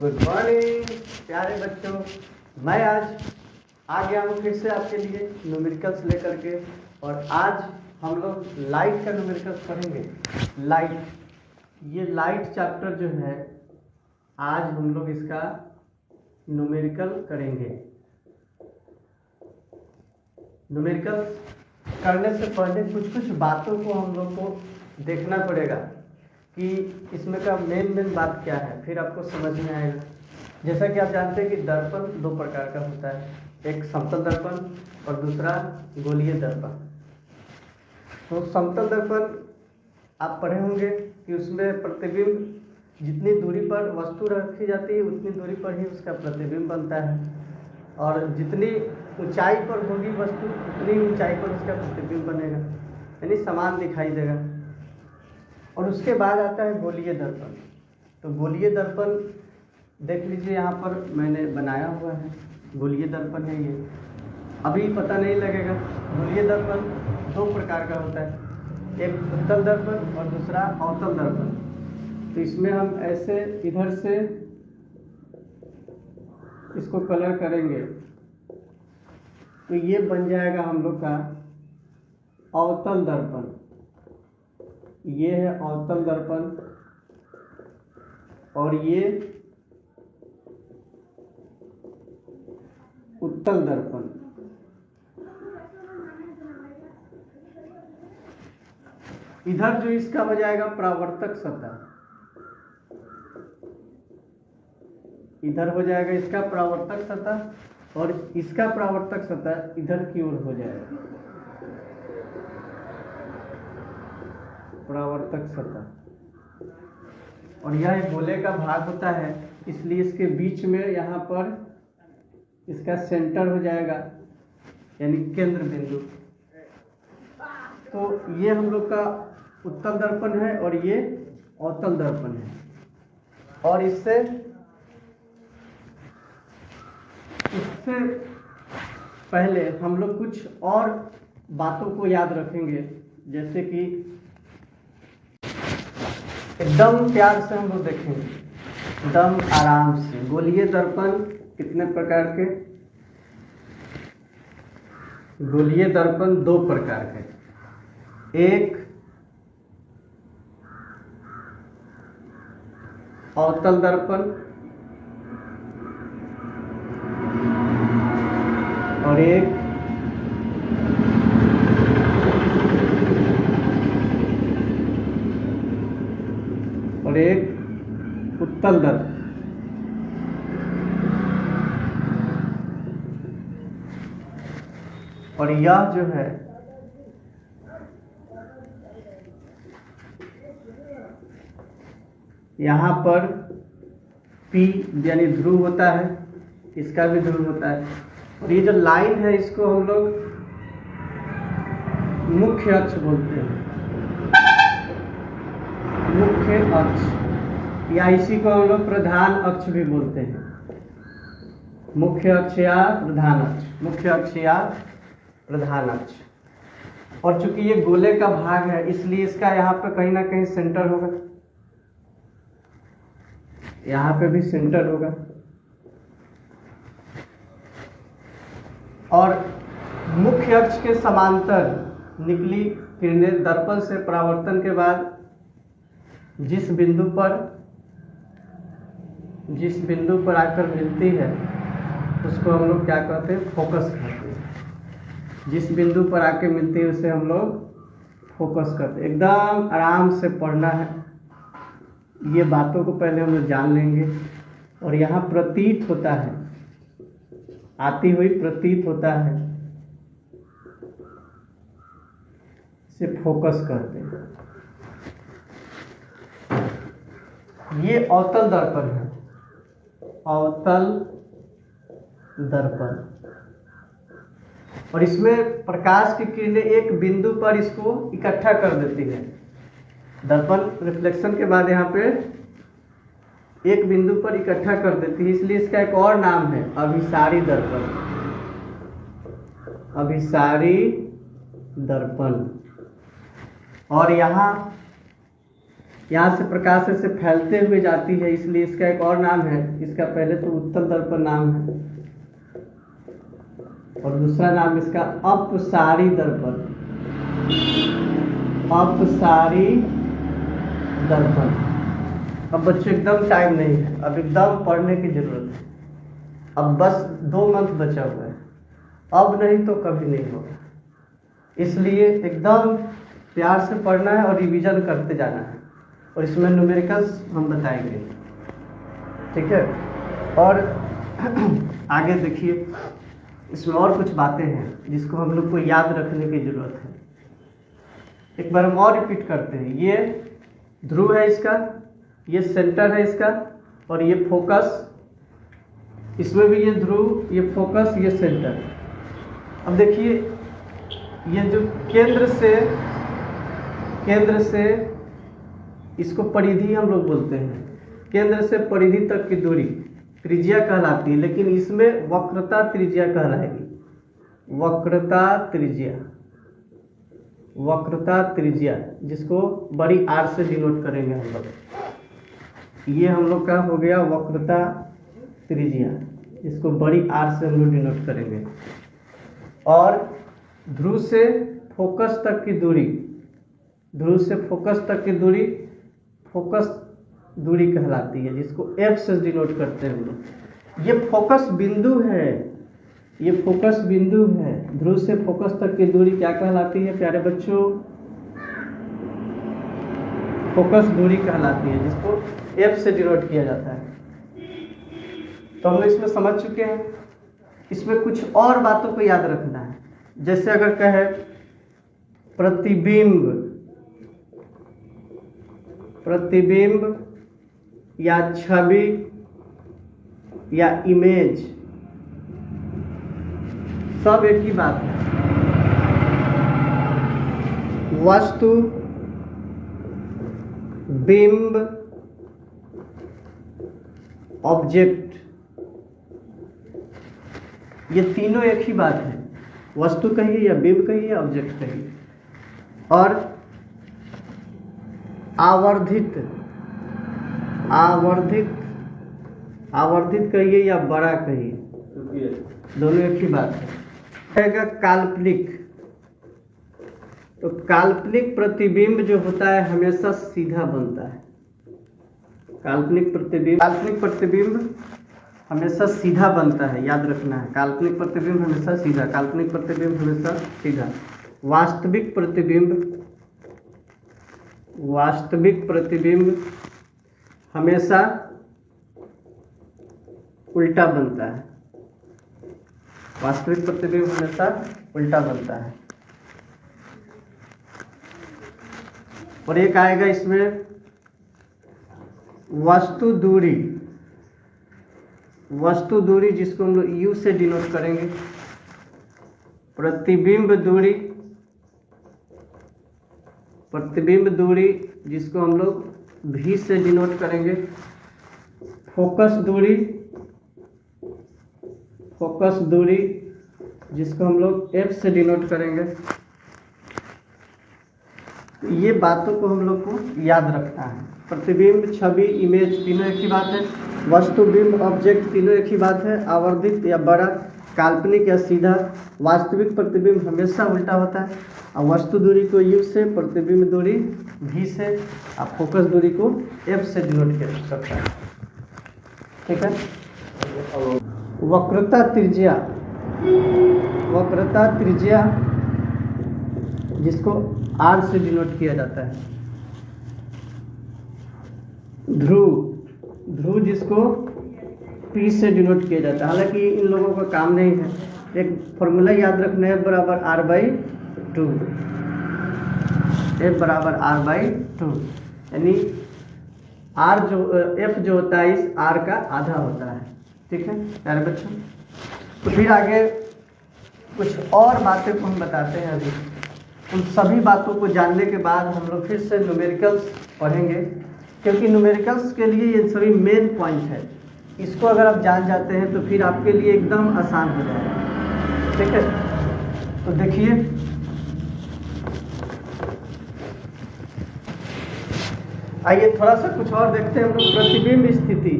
Good morning प्यारे बच्चों। मैं आज आ गया हूँ फिर से आपके लिए न्यूमेरिकल्स लेकर के। और आज हम लोग लाइट का न्यूमेरिकल्स पढ़ेंगे। लाइट, ये लाइट चैप्टर जो है आज हम लोग इसका न्यूमेरिकल करेंगे। न्यूमेरिकल्स करने से पहले कुछ बातों को हम लोग को देखना पड़ेगा कि इसमें का मेन बात क्या है, फिर आपको समझ में आएगा। जैसा कि आप जानते हैं कि दर्पण दो प्रकार का होता है, एक समतल दर्पण और दूसरा गोलीय दर्पण। तो समतल दर्पण आप पढ़े होंगे कि उसमें प्रतिबिंब जितनी दूरी पर वस्तु रखी जाती है उतनी दूरी पर ही उसका प्रतिबिंब बनता है, और जितनी ऊंचाई पर होगी वस्तु उतनी ऊंचाई पर उसका प्रतिबिंब बनेगा, यानी समान दिखाई देगा। और उसके बाद आता है गोलीय दर्पण। तो गोलीय दर्पण देख लीजिए, यहाँ पर मैंने बनाया हुआ है, गोलीय दर्पण है ये। अभी पता नहीं लगेगा। गोलीय दर्पण दो प्रकार का होता है, एक उत्तल दर्पण और दूसरा अवतल दर्पण। तो इसमें हम ऐसे इधर से इसको कलर करेंगे तो ये बन जाएगा हम लोग का अवतल दर्पण। ये है अवतल दर्पण और ये उत्तल दर्पण। इधर जो इसका हो जाएगा परावर्तक सतह, इधर हो जाएगा इसका परावर्तक सतह और इसका परावर्तक सतह इधर की ओर हो जाएगा परावर्तक सतह। और यह एक गोले का भाग होता है, इसलिए इसके बीच में यहाँ पर इसका सेंटर हो जाएगा, यानी केंद्र बिंदु। तो ये हम लोग का उत्तल दर्पण है और ये अवतल दर्पण है। और इससे पहले हम लोग कुछ और बातों को याद रखेंगे, जैसे कि एकदम प्यार से हम लोग देखेंगे, एकदम आराम से। गोलीय दर्पण कितने प्रकार के? गोलीय दर्पण दो प्रकार के, एक अवतल दर्पण और एक उत्तल दर्पण। और यह जो है यहाँ पर P यानी ध्रुव होता है, इसका भी ध्रुव होता है। और ये जो लाइन है इसको हम लोग मुख्य अक्ष बोलते हैं, मुख्य अक्ष, या इसी को हम लोग प्रधान अक्ष भी बोलते हैं। मुख्य अक्ष या प्रधान अक्ष, मुख्य अक्ष या प्रधान अक्ष। और चूंकि ये गोले का भाग है इसलिए इसका यहाँ पर कहीं ना कहीं सेंटर होगा, यहाँ पे भी सेंटर होगा। और मुख्य अक्ष के समांतर निकली किरणें दर्पण से परावर्तन के बाद जिस बिंदु पर आकर मिलती है उसको हम लोग क्या कहते हैं? फोकस कहते हैं। जिस बिंदु पर आके मिलती है उसे हम लोग फोकस करते हैं। एकदम आराम से पढ़ना है, ये बातों को पहले हम लोग जान लेंगे। और यहाँ प्रतीत होता है, आती हुई प्रतीत होता है, इसे फोकस करते हैं। ये अवतल दर्पण है, अवतल दर्पण। और इसमें प्रकाश की किरणें एक बिंदु पर इसको इकट्ठा कर देती है। दर्पण रिफ्लेक्शन के बाद यहाँ पे एक बिंदु पर इकट्ठा कर देती है, इसलिए इसका एक और नाम है अभिसारी दर्पण। अभिसारी दर्पण। और यहाँ यहाँ से प्रकाश ऐसे फैलते हुए जाती है, इसलिए इसका एक और नाम है। इसका पहले तो उत्तल दर्पण नाम है और दूसरा नाम इसका अपसारी दर्पण। अपसारी दर्पण। अब बच्चों एकदम टाइम नहीं है, अब एकदम पढ़ने की जरूरत है। अब बस 2 मंथ बचा हुआ है, अब नहीं तो कभी नहीं होगा। इसलिए एकदम प्यार से पढ़ना है और रिवीजन करते जाना है, और इसमें न्यूमेरिकल्स हम बताएंगे, ठीक है। और आगे देखिए, इसमें और कुछ बातें हैं जिसको हम लोग को याद रखने की जरूरत है। एक बार हम और रिपीट करते हैं। ये ध्रुव है इसका, ये सेंटर है इसका, और ये फोकस, इसमें भी ये ध्रुव, ये फोकस, ये सेंटर। अब देखिए, ये जो केंद्र से इसको परिधि हम लोग बोलते हैं। केंद्र से परिधि तक की दूरी त्रिज्या कहलाती है, लेकिन इसमें वक्रता त्रिज्या कहलाएगी। वक्रता त्रिज्या जिसको बड़ी आर से डिनोट करेंगे हम लोग। ये हम लोग का हो गया वक्रता त्रिज्या, इसको बड़ी आर से हम लोग डिनोट करेंगे। और ध्रुव से फोकस तक की दूरी, ध्रुव से फोकस तक की दूरी फोकस दूरी कहलाती है, जिसको F से डिनोट करते हैं हम लोग। ये फोकस बिंदु है, ये फोकस बिंदु है। ध्रुव से फोकस तक की दूरी क्या कहलाती है प्यारे बच्चों? फोकस दूरी कहलाती है, जिसको F से डिनोट किया जाता है। तो हम लोग इसमें समझ चुके हैं। इसमें कुछ और बातों को याद रखना है। जैसे अगर कहे प्रतिबिंब या छवि या इमेज, सब एक ही बात है। वस्तु, बिंब, ऑब्जेक्ट, ये तीनों एक ही बात है। वस्तु कहिए या बिंब कहिए या ऑब्जेक्ट कहिए। और आवर्धित कहिए या बड़ा कहिए, दोनों एक ही बात है। काल्पनिक, तो काल्पनिक प्रतिबिंब जो होता है हमेशा सीधा बनता है। काल्पनिक प्रतिबिंब हमेशा सीधा बनता है, याद रखना है। काल्पनिक प्रतिबिंब हमेशा सीधा, काल्पनिक प्रतिबिंब हमेशा सीधा। वास्तविक प्रतिबिंब हमेशा उल्टा बनता है। वास्तविक प्रतिबिंब हमेशा उल्टा बनता है। और एक आएगा इसमें वस्तु दूरी, जिसको हम लोग U से डिनोट करेंगे। प्रतिबिंब दूरी जिसको हम लोग V से डिनोट करेंगे। फोकस दूरी जिसको हम लोग F से डिनोट करेंगे। ये बातों को हम लोग को याद रखना है। प्रतिबिंब, छवि, इमेज तीनों एक ही बात है। वस्तु, बिंब, ऑब्जेक्ट तीनों एक ही बात है। आवर्धित या बड़ा, काल्पनिक या सीधा। वास्तविक प्रतिबिंब हमेशा उल्टा होता है। और वस्तु दूरी को U से, प्रतिबिंब दूरी V से, और फोकस दूरी को F से डिनोट किया जाता है। ठीक है। वक्रता त्रिज्या जिसको R से डिनोट किया जाता है। ध्रुव जिसको P से डिनोट किया जाता है। हालांकि इन लोगों का काम नहीं है, एक फॉर्मूला याद रखना है, बराबर R/2। F बराबर R/2, यानी F जो होता है इस R का आधा होता है। ठीक है प्यारे बच्चों। तो फिर आगे कुछ और बातें को हम बताते हैं। अभी उन सभी बातों को जानने के बाद हम लोग फिर से न्यूमेरिकल्स पढ़ेंगे, क्योंकि न्यूमेरिकल्स के लिए ये सभी मेन पॉइंट है। इसको अगर आप जान जाते हैं तो फिर आपके लिए एकदम आसान हो जाएगा। ठीक है। तो देखिए, आइए थोड़ा सा कुछ और देखते हैं हम लोग। प्रतिबिंब स्थिति,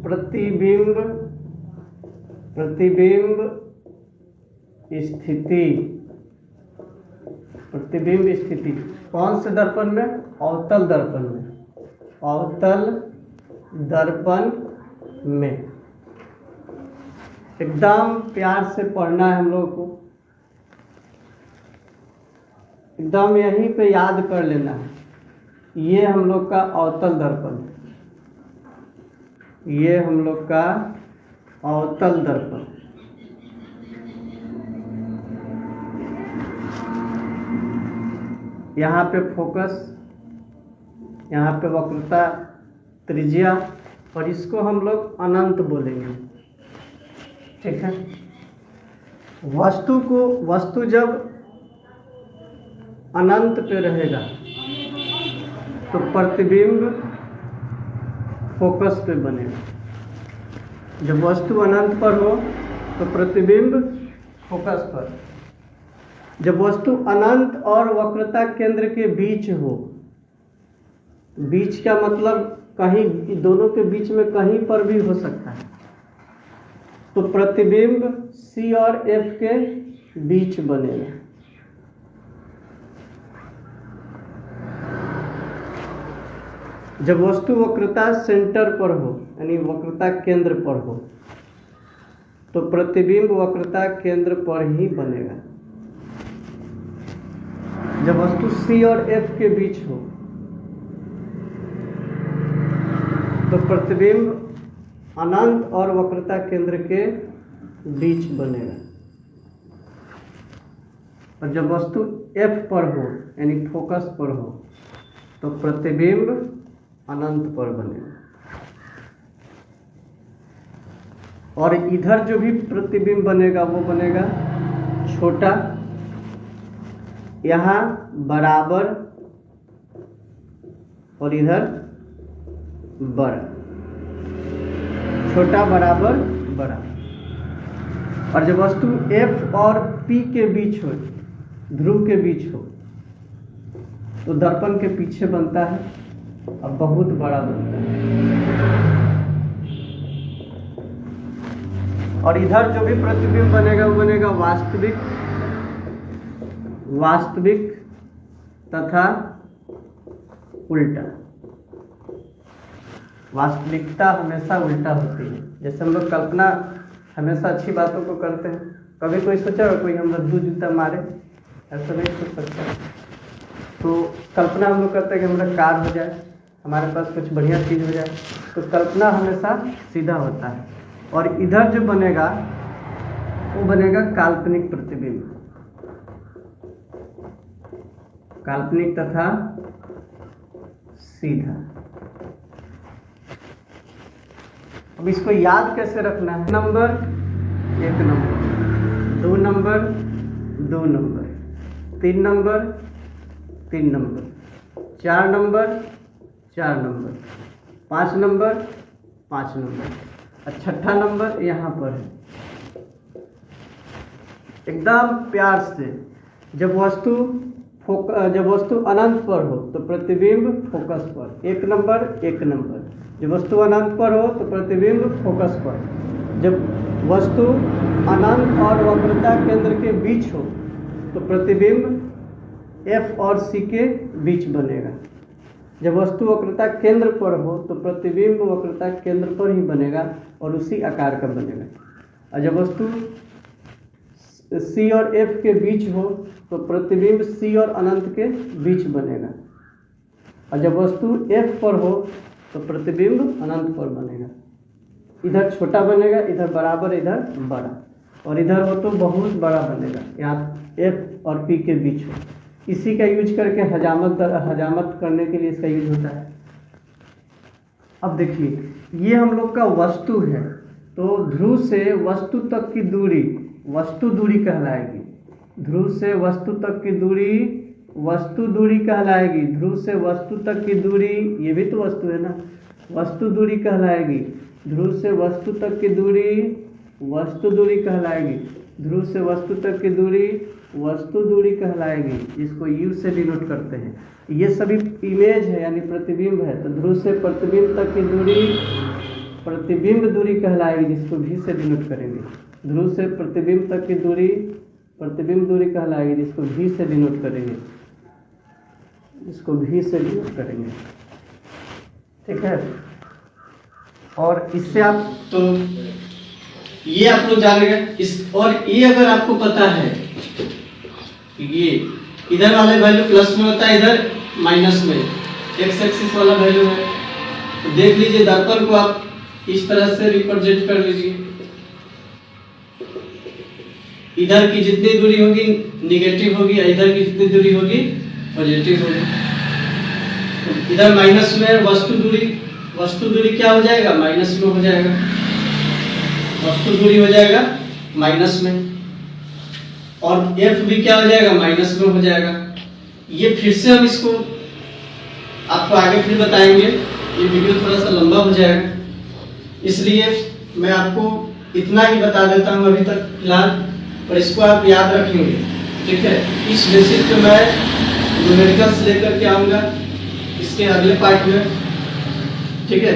प्रतिबिंब स्थिति, प्रतिबिंब स्थिति कौन से दर्पण में? अवतल दर्पण में, अवतल दर्पण में। एकदम प्यार से पढ़ना है हम लोग को, एकदम यहीं पे याद कर लेना है। ये हम लोग का अवतल दर्पण, ये हम लोग का अवतल दर्पण। यहाँ पे फोकस, यहाँ पे वक्रता, त्रिज्या, और इसको हम लोग अनंत बोलेंगे। ठीक है। वस्तु जब अनंत पे रहेगा तो प्रतिबिंब फोकस पे बनेगा। जब वस्तु अनंत पर हो तो प्रतिबिंब फोकस पर। जब वस्तु अनंत और वक्रता केंद्र के बीच हो, बीच का मतलब कहीं, दोनों के बीच में कहीं पर भी हो सकता है, तो प्रतिबिंब C और F के बीच बनेगा। जब वस्तु वक्रता सेंटर पर हो, यानी वक्रता केंद्र पर हो, तो प्रतिबिंब वक्रता केंद्र पर ही बनेगा। जब वस्तु C और F के बीच हो तो प्रतिबिंब अनंत और वक्रता केंद्र के बीच बनेगा। और जब वस्तु F पर हो, यानी फोकस पर हो, तो प्रतिबिंब अनंत पर बनेगा। और इधर जो भी प्रतिबिंब बनेगा वो बनेगा छोटा, यहाँ बराबर और इधर बड़ा, छोटा बराबर बड़ा। और जब वस्तु F और P के बीच हो, ध्रुव के बीच हो, तो दर्पण के पीछे बनता है और बहुत बड़ा बनता है। और इधर जो भी प्रतिबिंब बनेगा वो बनेगा वास्तविक तथा उल्टा। वास्तविकता हमेशा उल्टा होती है। जैसे हम लोग कल्पना हमेशा अच्छी बातों को करते हैं। कभी कोई सोचा कोई हम रद्दू जूता मारे, ऐसा नहीं सोच सकता। तो कल्पना हम लोग करते हैं कि हमारा कार हो जाए, हमारे पास कुछ बढ़िया चीज़ हो जाए, तो कल्पना हमेशा सीधा होता है। और इधर जो बनेगा वो बनेगा काल्पनिक प्रतिबिंब, काल्पनिक तथा सीधा। अब इसको याद कैसे रखना है? Number 1 number, 2 number 2 number, 3 number 3 number, 4 number 4 number, 5 number 5 number, और छठा नंबर यहाँ पर है। एकदम प्यार से, जब वस्तु अनंत पर हो तो प्रतिबिंब फोकस पर, 1 नंबर 1 नंबर। जब वस्तु अनंत पर हो तो प्रतिबिंब फोकस पर। जब वस्तु अनंत और वक्रता केंद्र के बीच हो तो प्रतिबिंब F और C के बीच बनेगा। जब वस्तु वक्रता केंद्र पर हो तो प्रतिबिंब वक्रता केंद्र पर ही बनेगा और उसी आकार का बनेगा। और जब वस्तु C और F के बीच हो तो प्रतिबिंब C और अनंत के बीच बनेगा। और जब वस्तु F पर हो तो प्रतिबिंब अनंत पर बनेगा। इधर छोटा बनेगा, इधर बराबर, इधर बड़ा, और इधर हो तो बहुत बड़ा बनेगा, यहाँ F और P के बीच हो। इसी का यूज करके हजामत करने के लिए इसका यूज होता है। अब देखिए, ये हम लोग का वस्तु है, तो ध्रुव से वस्तु तक की दूरी वस्तु दूरी कहलाएगी। ध्रुव से वस्तु तक की दूरी वस्तु दूरी कहलाएगी। ध्रुव से वस्तु तक की दूरी, ये भी तो वस्तु है ना, वस्तु दूरी कहलाएगी। ध्रुव से वस्तु तक की दूरी वस्तु दूरी कहलाएगी। ध्रुव से वस्तु तक की दूरी वस्तु दूरी कहलाएगी, जिसको यू से डिनोट करते हैं। ये सभी इमेज है यानी प्रतिबिंब है, तो ध्रुव से प्रतिबिंब तक की दूरी प्रतिबिंब दूरी कहलाएगी, जिसको भी से डिनोट करेंगे। ध्रुव से प्रतिबिंब तक की दूरी प्रतिबिंब दूरी कहलाएगी, जिसको भी से डिनोट करेंगे, इसको भी से डिनोट करेंगे। ठीक है, और इससे आप तो ये आप लोग जान गए। इस और ये अगर आपको पता है कि ये इधर वाले वैल्यू प्लस में होता है, इधर माइनस में, एक्स एक्सिस वाला वैल्यू है, तो देख लीजिए दर्पण को आप इस तरह से रिप्रेजेंट कर लीजिए। इधर की जितनी दूरी होगी निगेटिव होगी, इधर की जितनी दूरी होगी पॉजिटिव होगी। तो इधर माइनस में वस्तु दूरी क्या हो जाएगा, माइनस में हो जाएगा, वस्तु दूरी हो जाएगा माइनस में, और एफ भी क्या हो जाएगा, माइनस में हो जाएगा। ये फिर से हम इसको आपको आगे फिर बताएंगे, ये वीडियो थोड़ा सा लंबा हो जाएगा, इसलिए मैं आपको इतना ही बता देता हूँ अभी तक फिलहाल, और इसको आप याद रखेंगे। ठीक है, इस बेसिस पे मैं न्यूमेरिकल्स लेकर के आऊँगा इसके अगले पार्ट में। ठीक है।